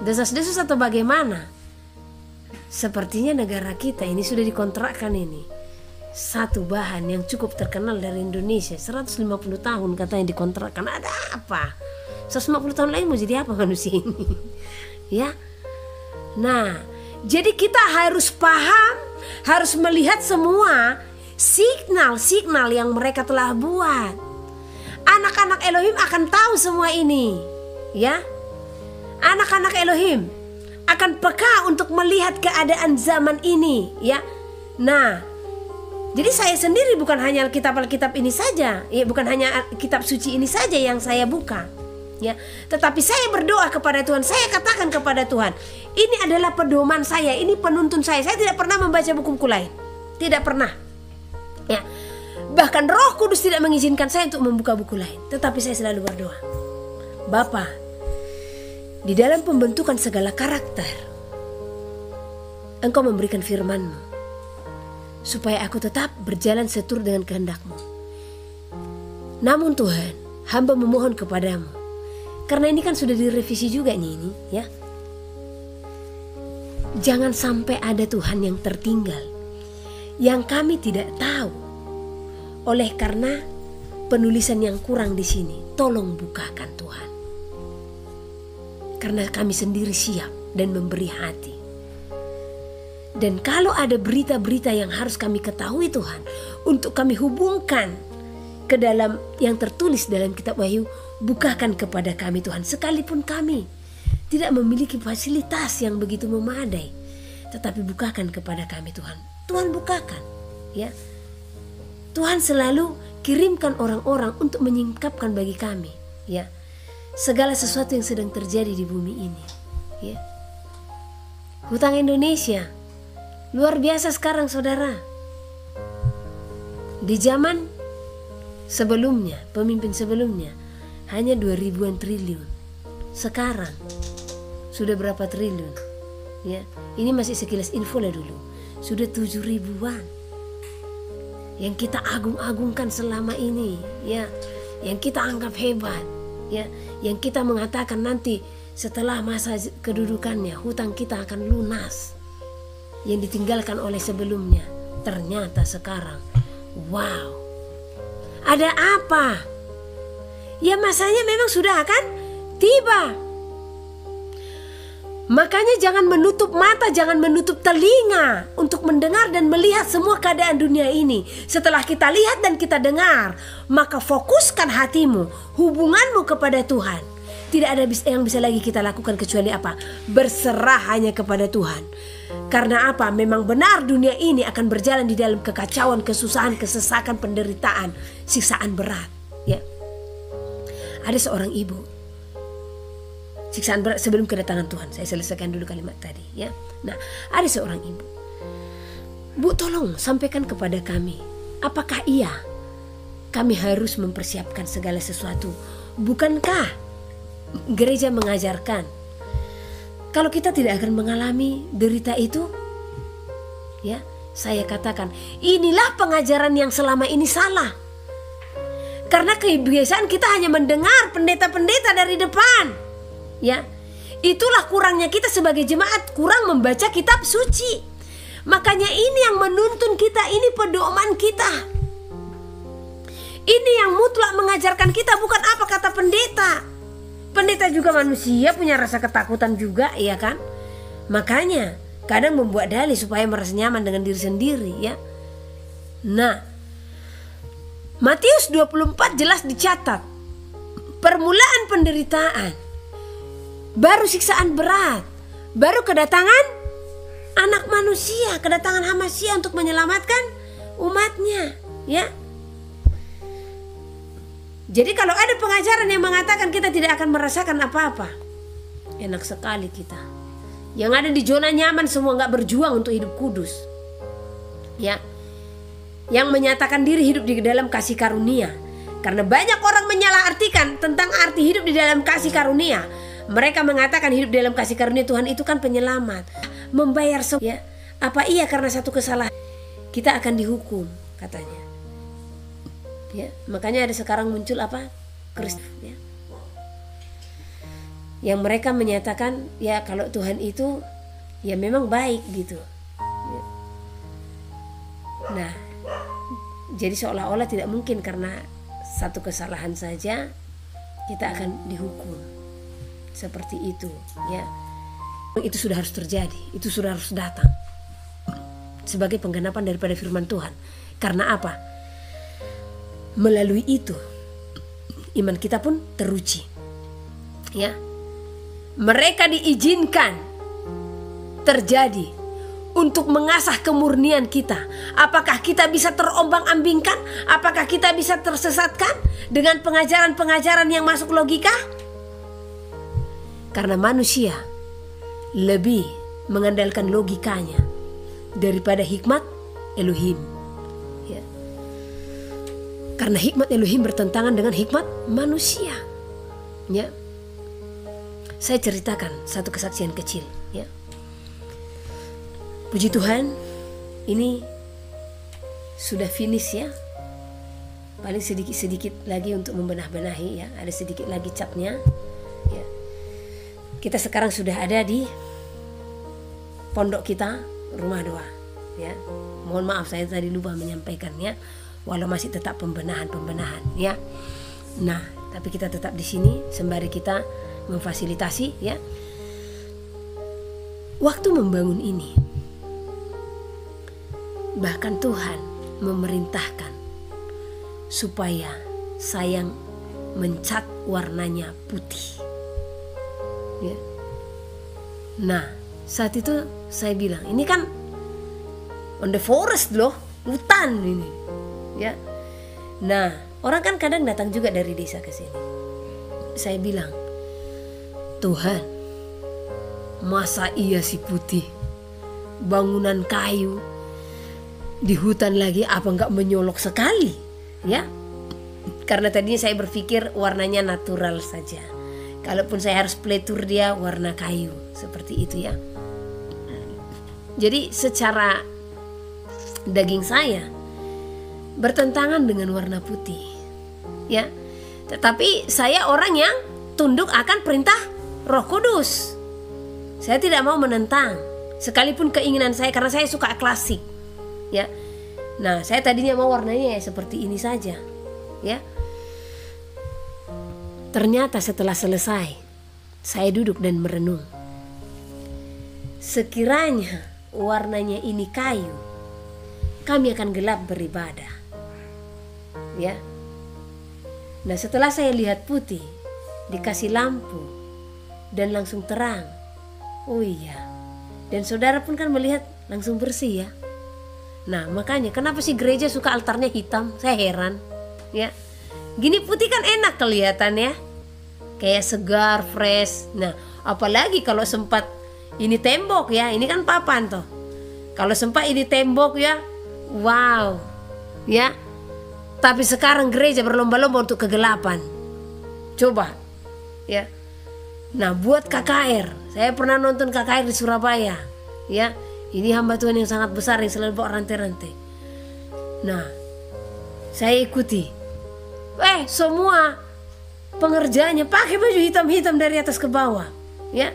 desas-desus atau bagaimana. Sepertinya negara kita ini sudah dikontrakkan ini satu bahan yang cukup terkenal dari Indonesia, 150 tahun katanya dikontrakkan. Ada apa? 150 tahun lagi mau jadi apa manusia ini? Ya. Nah, Jadi kita harus paham, harus melihat semua signal-signal yang mereka telah buat. Anak-anak Elohim akan tahu semua ini, ya. Anak-anak Elohim akan peka untuk melihat keadaan zaman ini, ya. Nah, jadi saya sendiri bukan hanya Alkitab ini saja, ya, bukan hanya kitab suci ini saja yang saya buka, ya. Tetapi saya berdoa kepada Tuhan, saya katakan kepada Tuhan, ini adalah pedoman saya, ini penuntun saya. Saya tidak pernah membaca buku lain, tidak pernah, ya. Bahkan Roh Kudus tidak mengizinkan saya untuk membuka buku lain. Tetapi saya selalu berdoa, Bapa, di dalam pembentukan segala karakter, Engkau memberikan firman-Mu supaya aku tetap berjalan seturut dengan kehendak-Mu. Namun Tuhan, hamba memohon kepadamu, karena ini kan sudah direvisi juga ini, ya. Jangan sampai ada Tuhan yang tertinggal, yang kami tidak tahu. Oleh karena penulisan yang kurang di sini, tolong bukakan Tuhan. Karena kami sendiri siap dan memberi hati. Dan kalau ada berita-berita yang harus kami ketahui Tuhan, untuk kami hubungkan ke dalam yang tertulis dalam kitab Wahyu, bukakan kepada kami Tuhan. Sekalipun kami tidak memiliki fasilitas yang begitu memadai, tetapi bukakan kepada kami Tuhan. Tuhan bukakan, ya. Tuhan selalu kirimkan orang-orang untuk menyingkapkan bagi kami, ya, segala sesuatu yang sedang terjadi di bumi ini, ya. Hutang Indonesia luar biasa sekarang, saudara. Di zaman sebelumnya, pemimpin sebelumnya hanya 2000-an triliun. Sekarang sudah berapa triliun, ya. Ini masih sekilas info lah dulu. Sudah 7.000-an. Yang kita agung-agungkan selama ini, ya, yang kita anggap hebat, ya, yang kita mengatakan nanti setelah masa kedudukannya hutang kita akan lunas, yang ditinggalkan oleh sebelumnya. Ternyata sekarang, wow, ada apa? Ya, masanya memang sudah akan tiba. Makanya jangan menutup mata, jangan menutup telinga untuk mendengar dan melihat semua keadaan dunia ini. Setelah kita lihat dan kita dengar, maka fokuskan hatimu, hubunganmu kepada Tuhan. Tidak ada yang bisa lagi kita lakukan kecuali apa? Berserah hanya kepada Tuhan. Karena apa? Memang benar dunia ini akan berjalan di dalam kekacauan, kesusahan, kesesakan, penderitaan, siksaan berat, ya. Ada seorang ibu, siksaan berat sebelum kedatangan Tuhan. Saya selesaikan dulu kalimat tadi, ya. Nah, ada seorang ibu. Bu, tolong sampaikan kepada kami, apakah iya kami harus mempersiapkan segala sesuatu? Bukankah gereja mengajarkan kalau kita tidak akan mengalami derita itu? Ya, saya katakan, inilah pengajaran yang selama ini salah. Karena kebiasaan kita hanya mendengar pendeta-pendeta dari depan. Ya, itulah kurangnya kita sebagai jemaat, kurang membaca kitab suci. Makanya ini yang menuntun kita, ini pedoman kita. Ini yang mutlak mengajarkan kita, bukan apa kata pendeta. Pendeta juga manusia, punya rasa ketakutan juga, ya kan? Makanya kadang membuat dalih supaya merasa nyaman dengan diri sendiri, ya. Nah, Matius 24 jelas dicatat, permulaan penderitaan, baru siksaan berat, baru kedatangan anak manusia, kedatangan Hamasia untuk menyelamatkan umatnya, ya. Jadi kalau ada pengajaran yang mengatakan kita tidak akan merasakan apa-apa, enak sekali kita. Yang ada di zona nyaman semua, nggak berjuang untuk hidup kudus, ya. Yang menyatakan diri hidup di dalam kasih karunia. Karena banyak orang menyalahartikan tentang arti hidup di dalam kasih karunia. Mereka mengatakan hidup dalam kasih karunia Tuhan itu kan penyelamat, membayar semua, ya. Apa iya karena satu kesalahan kita akan dihukum, katanya, ya. Makanya ada sekarang muncul apa? Kristen, ya. Yang mereka menyatakan ya kalau Tuhan itu ya memang baik gitu, ya. Nah, jadi seolah-olah tidak mungkin karena satu kesalahan saja kita akan dihukum. Seperti itu, ya. itu sudah harus terjadi, itu sudah harus datang sebagai penggenapan daripada firman Tuhan. Karena apa? Melalui itu iman kita pun teruji. Ya. Mereka diizinkan terjadi untuk mengasah kemurnian kita. Apakah kita bisa terombang-ambingkan? Apakah kita bisa tersesatkan dengan pengajaran-pengajaran yang masuk logika? Karena manusia lebih mengandalkan logikanya daripada hikmat Elohim. Ya. Karena hikmat Elohim bertentangan dengan hikmat manusia. Ya. Saya ceritakan satu kesaksian kecil. Ya. Puji Tuhan, ini sudah finish ya. Paling sedikit lagi untuk membenah-benahi ya. Ada sedikit lagi catnya. Ya. Kita sekarang sudah ada di pondok kita, rumah doa. Ya. Mohon maaf saya tadi lupa menyampaikannya. Walau masih tetap pembenahan ya. Nah, tapi kita tetap di sini sembari kita memfasilitasi ya. Waktu membangun ini, bahkan Tuhan memerintahkan supaya saya mencat warnanya putih. Ya. Nah, saat itu saya bilang, ini kan on the forest loh, hutan ini. Ya. Nah, orang kan kadang datang juga dari desa ke sini. Saya bilang, Tuhan, masa iya si putih, bangunan kayu di hutan lagi, apa enggak menyolok sekali? Ya, karena tadinya saya berpikir warnanya natural saja. Kalaupun saya harus pletur dia warna kayu seperti itu ya. Jadi secara daging saya bertentangan dengan warna putih, ya. Tetapi saya orang yang tunduk akan perintah Roh Kudus. Saya tidak mau menentang, sekalipun keinginan saya, karena saya suka klasik, ya. Nah, saya tadinya mau warnanya ya seperti ini saja, ya. Ternyata setelah selesai, saya duduk dan merenung. Sekiranya warnanya ini kayu, kami akan gelap beribadah, ya. Nah, setelah saya lihat putih, dikasih lampu dan langsung terang. Oh iya. Dan saudara pun kan melihat langsung bersih ya. Nah, makanya kenapa sih gereja suka altarnya hitam? Saya heran, ya. Gini putih kan enak kelihatan ya, kayak segar, fresh. Nah, apalagi kalau sempat ini tembok ya, ini kan papan toh. Kalau sempat ini tembok ya, wow, ya. Tapi sekarang gereja berlomba-lomba untuk kegelapan. Coba, ya. Nah, buat KKR, saya pernah nonton KKR di Surabaya, ya. Ini hamba Tuhan yang sangat besar yang selalu bawa rantai-rantai. Nah, saya ikuti. Semua pengerjanya pakai baju hitam-hitam dari atas ke bawah, ya.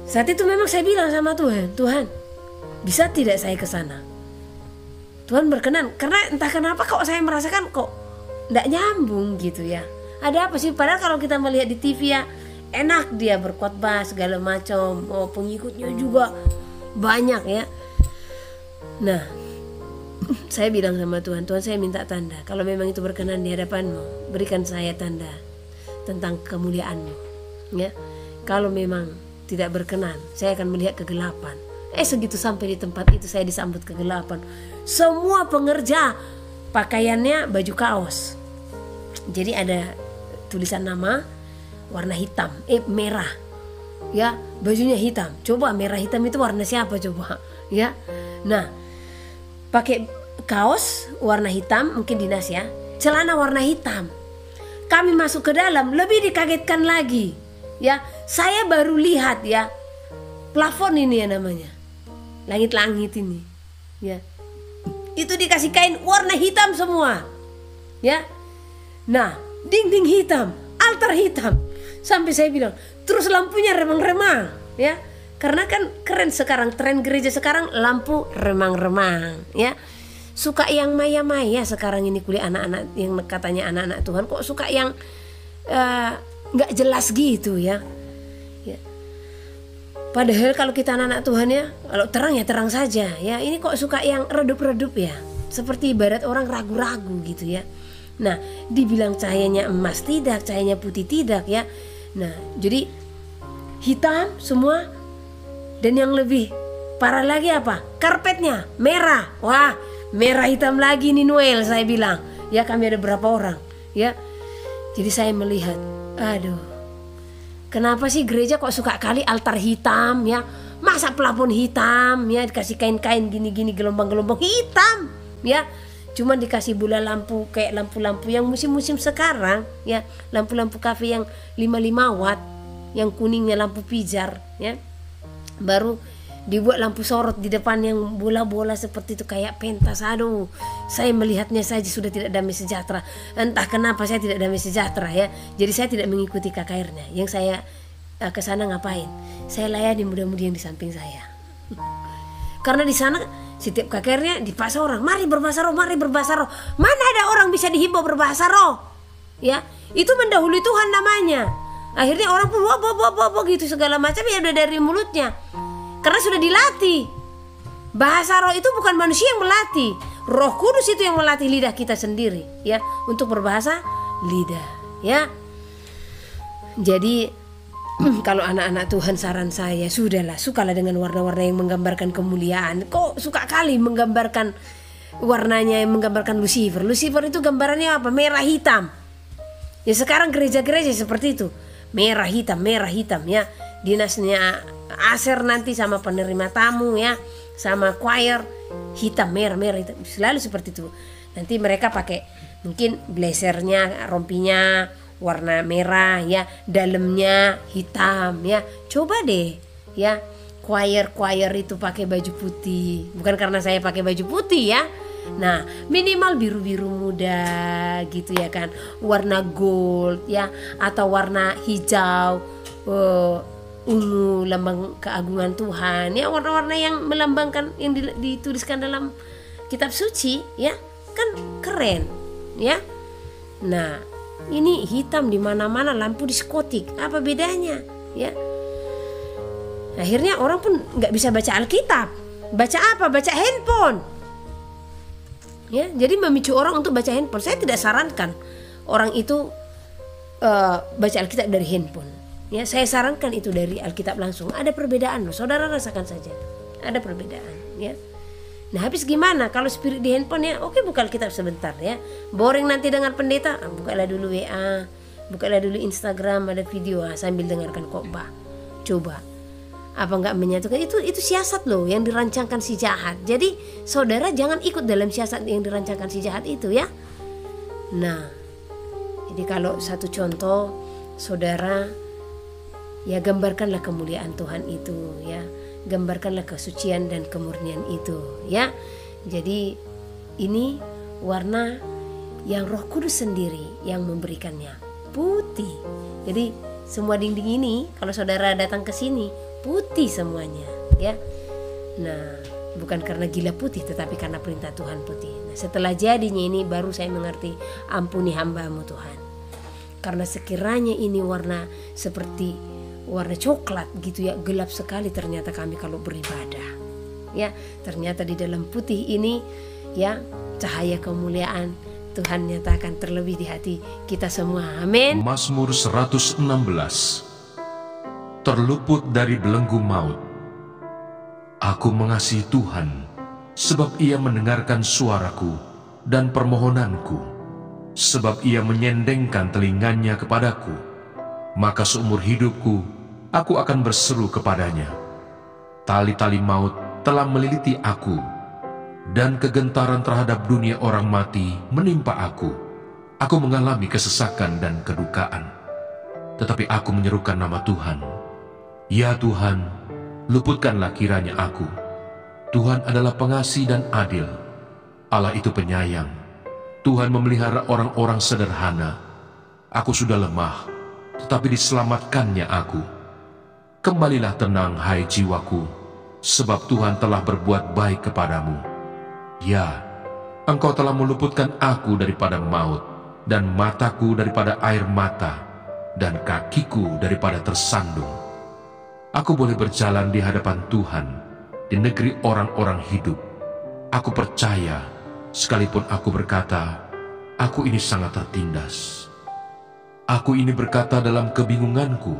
Saat itu memang saya bilang sama Tuhan, Tuhan, bisa tidak saya ke sana? Tuhan berkenan, karena entah kenapa kok saya merasakan kok tidak nyambung gitu ya. Ada apa sih? Padahal kalau kita melihat di TV ya, enak dia berkhotbah segala macam, pengikutnya juga banyak ya. Nah, saya bilang sama Tuhan, Tuhan saya minta tanda. Kalau memang itu berkenan di hadapan-Mu, berikan saya tanda tentang kemuliaan-Mu, ya. Kalau memang tidak berkenan, saya akan melihat kegelapan. Segitu sampai di tempat itu saya disambut kegelapan. Semua pengerja pakaiannya baju kaos. Jadi ada tulisan nama warna hitam, merah. Ya, bajunya hitam. Coba merah hitam itu warna siapa coba? Ya. Nah, pakai kaos warna hitam, mungkin dinas ya. Celana warna hitam. Kami masuk ke dalam, lebih dikagetkan lagi. Ya, saya baru lihat ya. Plafon ini ya namanya. Langit-langit ini. Ya. Itu dikasih kain warna hitam semua. Ya. Nah, dinding hitam, altar hitam. Sampai saya bilang, terus lampunya remang-remang, ya. Karena kan keren sekarang, tren gereja sekarang lampu remang-remang, ya. Suka yang maya-maya sekarang ini kuliah anak-anak yang katanya anak-anak Tuhan, kok suka yang nggak jelas gitu ya. Ya. Padahal kalau kita anak-anak Tuhan ya, kalau terang ya terang saja ya. Ini kok suka yang redup-redup ya, seperti ibarat orang ragu-ragu gitu ya. Nah, dibilang cahayanya emas tidak, cahayanya putih tidak ya. Nah, jadi hitam semua. Dan yang lebih parah lagi apa? Karpetnya merah. Wah, merah hitam lagi nih Noel, saya bilang. Ya, kami ada berapa orang ya. Jadi saya melihat, aduh, kenapa sih gereja kok suka kali altar hitam ya? Masa plafon hitam ya, dikasih kain-kain gini-gini gelombang-gelombang hitam ya. Cuma dikasih bola lampu kayak lampu-lampu yang musim-musim sekarang ya, lampu-lampu kafe yang 55 watt, yang kuningnya lampu pijar ya. Baru dibuat lampu sorot di depan yang bola-bola seperti itu kayak pentas. Aduh, saya melihatnya saja sudah tidak damai sejahtera. Entah kenapa saya tidak damai sejahtera ya. Jadi saya tidak mengikuti KKR-nya. Yang saya ke sana ngapain? Saya layani muda-mudi yang di samping saya. Karena di sana setiap KKR-nya dipaksa orang, mari berbahasa roh, mari berbahasa roh. Mana ada orang bisa dihimbau berbahasa roh? Ya, itu mendahului Tuhan namanya. Akhirnya orang pun wah gitu segala macam ya udah dari mulutnya. Karena sudah dilatih. Bahasa roh itu bukan manusia yang melatih. Roh Kudus itu yang melatih lidah kita sendiri ya, untuk berbahasa lidah ya. Jadi kalau anak-anak Tuhan, saran saya, sudahlah, sukalah dengan warna-warna yang menggambarkan kemuliaan. Kok suka kali menggambarkan warnanya yang menggambarkan Lucifer. Lucifer itu gambarannya apa? Merah hitam. Ya sekarang gereja-gereja seperti itu. Merah hitam ya. Dinasnya Aser nanti sama penerima tamu ya, sama choir hitam, merah hitam. Selalu seperti itu. Nanti mereka pakai mungkin blazernya, rompinya warna merah ya, dalamnya hitam ya. Coba deh ya, choir itu pakai baju putih. Bukan karena saya pakai baju putih ya. Nah, minimal biru-biru muda gitu ya kan, warna gold ya, atau warna hijau, ungu, lambang keagungan Tuhan ya, warna-warna yang melambangkan yang dituliskan dalam kitab suci ya, kan keren ya. Nah, ini hitam di mana-mana, lampu diskotik, apa bedanya ya? Akhirnya orang pun nggak bisa baca Alkitab. Baca apa? Baca handphone ya. Jadi memicu orang untuk baca handphone. Saya tidak sarankan orang itu baca Alkitab dari handphone ya. Saya sarankan itu dari Alkitab langsung. Ada perbedaan loh, saudara rasakan saja, ada perbedaan ya. Nah, habis gimana kalau spirit di handphone ya? Oke, buka Alkitab sebentar ya. Boring nanti dengar pendeta, bukalah dulu WA, bukalah dulu Instagram, ada video sambil dengarkan khotbah. Coba apa enggak menyatukan? Itu siasat loh yang dirancangkan si jahat. Jadi saudara jangan ikut dalam siasat yang dirancangkan si jahat itu ya. Nah, jadi kalau satu contoh, saudara ya gambarkanlah kemuliaan Tuhan itu ya, gambarkanlah kesucian dan kemurnian itu ya. Jadi ini warna yang Roh Kudus sendiri yang memberikannya, putih. Jadi semua dinding ini kalau saudara datang ke sini putih semuanya ya. Nah, bukan karena gila putih, tetapi karena perintah Tuhan putih. Nah, setelah jadinya ini baru saya mengerti, ampuni hamba-Mu Tuhan. Karena sekiranya ini warna seperti warna coklat gitu ya, gelap sekali ternyata kami kalau beribadah ya. Ternyata di dalam putih ini ya, cahaya kemuliaan Tuhan nyatakan terlebih di hati kita semua. Amin. Mazmur 116. Terluput dari belenggu maut. Aku mengasihi Tuhan, sebab Ia mendengarkan suaraku dan permohonanku, sebab Ia menyendengkan telinganya kepadaku. Maka seumur hidupku aku akan berseru kepadanya. Tali-tali maut telah meliliti aku, dan kegentaran terhadap dunia orang mati menimpa aku. Aku mengalami kesesakan dan kedukaan, tetapi aku menyerukan nama Tuhan. Ya Tuhan, luputkanlah kiranya aku. Tuhan adalah pengasih dan adil. Allah itu penyayang. Tuhan memelihara orang-orang sederhana. Aku sudah lemah, tetapi diselamatkannya aku. Kembalilah tenang, hai jiwaku, sebab Tuhan telah berbuat baik kepadamu. Ya, Engkau telah meluputkan aku daripada maut, dan mataku daripada air mata, dan kakiku daripada tersandung. Aku boleh berjalan di hadapan Tuhan, di negeri orang-orang hidup. Aku percaya, sekalipun aku berkata, aku ini sangat tertindas. Aku ini berkata dalam kebingunganku,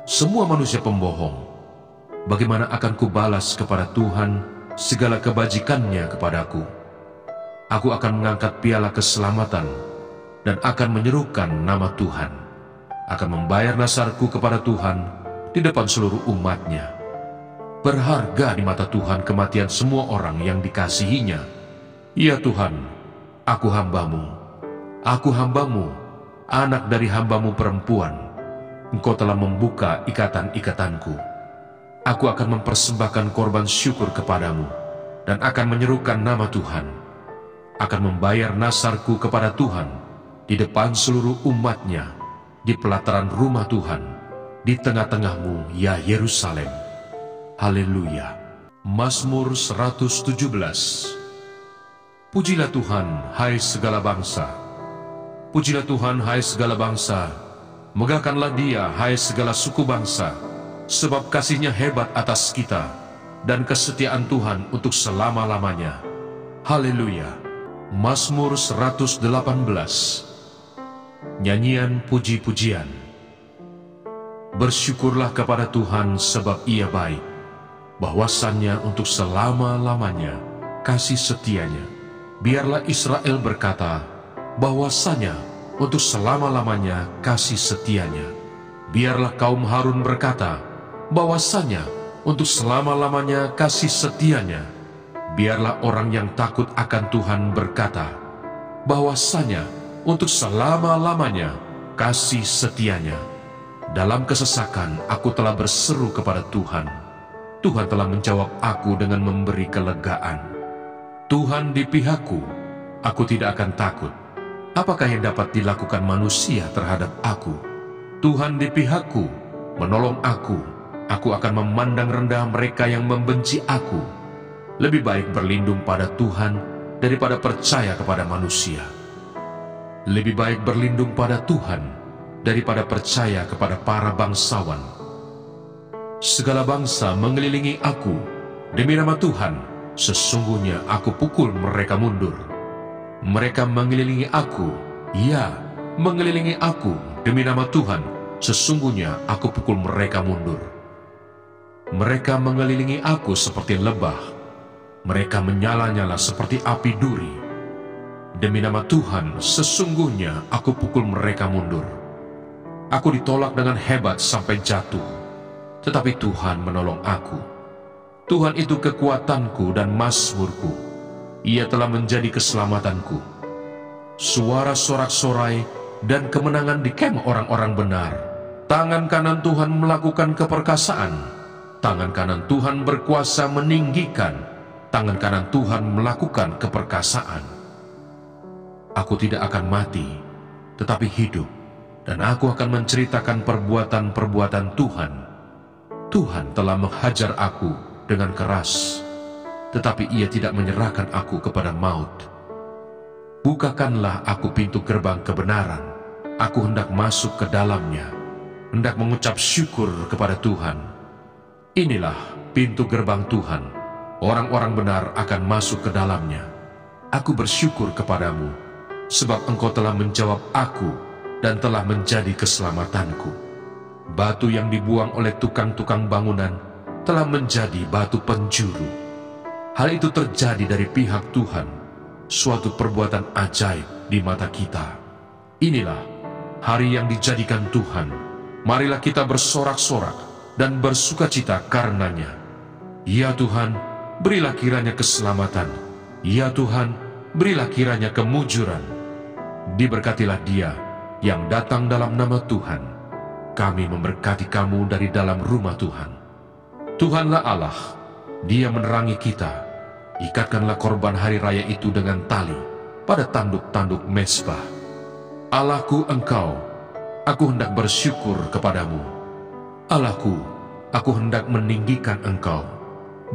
semua manusia pembohong. Bagaimana akan kubalas kepada Tuhan segala kebajikannya kepadaku? Aku akan mengangkat piala keselamatan dan akan menyerukan nama Tuhan. Akan membayar nasarku kepada Tuhan di depan seluruh umatnya. Berharga di mata Tuhan kematian semua orang yang dikasihinya. Ya Tuhan, aku hambamu, anak dari hambamu perempuan. Engkau telah membuka ikatan-ikatanku. Aku akan mempersembahkan korban syukur kepadamu dan akan menyerukan nama Tuhan. Akan membayar nasarku kepada Tuhan di depan seluruh umatnya, di pelataran rumah Tuhan, di tengah-tengahmu, ya Yerusalem. Haleluya. Mazmur 117. Pujilah Tuhan, hai segala bangsa. Pujilah Tuhan, hai segala bangsa. Megahkanlah Dia, hai segala suku bangsa. Sebab kasih-Nya hebat atas kita, dan kesetiaan Tuhan untuk selama-lamanya. Haleluya. Mazmur 118. Nyanyian puji-pujian. Bersyukurlah kepada Tuhan sebab Ia baik, bahwasannya untuk selama-lamanya kasih setianya. Biarlah Israel berkata, bahwasanya untuk selama-lamanya kasih setianya. Biarlah kaum Harun berkata, bahwasanya untuk selama-lamanya kasih setianya. Biarlah orang yang takut akan Tuhan berkata, bahwasanya untuk selama-lamanya kasih setianya. Dalam kesesakan aku telah berseru kepada Tuhan. Tuhan telah menjawab aku dengan memberi kelegaan. Tuhan di pihakku, aku tidak akan takut. Apakah yang dapat dilakukan manusia terhadap aku? Tuhan di pihakku, menolong aku. Aku akan memandang rendah mereka yang membenci aku. Lebih baik berlindung pada Tuhan daripada percaya kepada manusia. Lebih baik berlindung pada Tuhan daripada percaya kepada para bangsawan. Segala bangsa mengelilingi aku. Demi nama Tuhan, sesungguhnya aku pukul mereka mundur. Mereka mengelilingi aku, ya, mengelilingi aku. Demi nama Tuhan, sesungguhnya aku pukul mereka mundur. Mereka mengelilingi aku seperti lebah. Mereka menyala-nyala seperti api duri. Demi nama Tuhan, sesungguhnya aku pukul mereka mundur. Aku ditolak dengan hebat sampai jatuh, tetapi Tuhan menolong aku. Tuhan itu kekuatanku dan mazmurku. Ia telah menjadi keselamatanku. Suara sorak-sorai dan kemenangan di kem orang-orang benar. Tangan kanan Tuhan melakukan keperkasaan. Tangan kanan Tuhan berkuasa meninggikan. Tangan kanan Tuhan melakukan keperkasaan. Aku tidak akan mati, tetapi hidup. Dan aku akan menceritakan perbuatan-perbuatan Tuhan. Tuhan telah menghajar aku dengan keras, tetapi Ia tidak menyerahkan aku kepada maut. Bukakanlah aku pintu gerbang kebenaran. Aku hendak masuk ke dalamnya, hendak mengucap syukur kepada Tuhan. Inilah pintu gerbang Tuhan. Orang-orang benar akan masuk ke dalamnya. Aku bersyukur kepadamu, sebab Engkau telah menjawab aku dan telah menjadi keselamatanku. Batu yang dibuang oleh tukang-tukang bangunan telah menjadi batu penjuru. Hal itu terjadi dari pihak Tuhan, suatu perbuatan ajaib di mata kita. Inilah hari yang dijadikan Tuhan. Marilah kita bersorak-sorak dan bersukacita karenanya. Ya Tuhan, berilah kiranya keselamatan. Ya Tuhan, berilah kiranya kemujuran. Diberkatilah Dia yang datang dalam nama Tuhan. Kami memberkati kamu dari dalam rumah Tuhan. Tuhanlah Allah, Dia menerangi kita. Ikatkanlah korban hari raya itu dengan tali pada tanduk-tanduk mezbah. Allahku Engkau, aku hendak bersyukur kepadamu. Allahku, aku hendak meninggikan Engkau.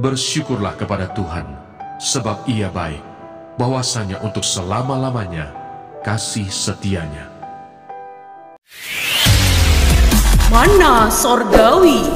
Bersyukurlah kepada Tuhan, sebab Ia baik, bahwasanya untuk selama-lamanya kasih setianya. Mana Sorgawi.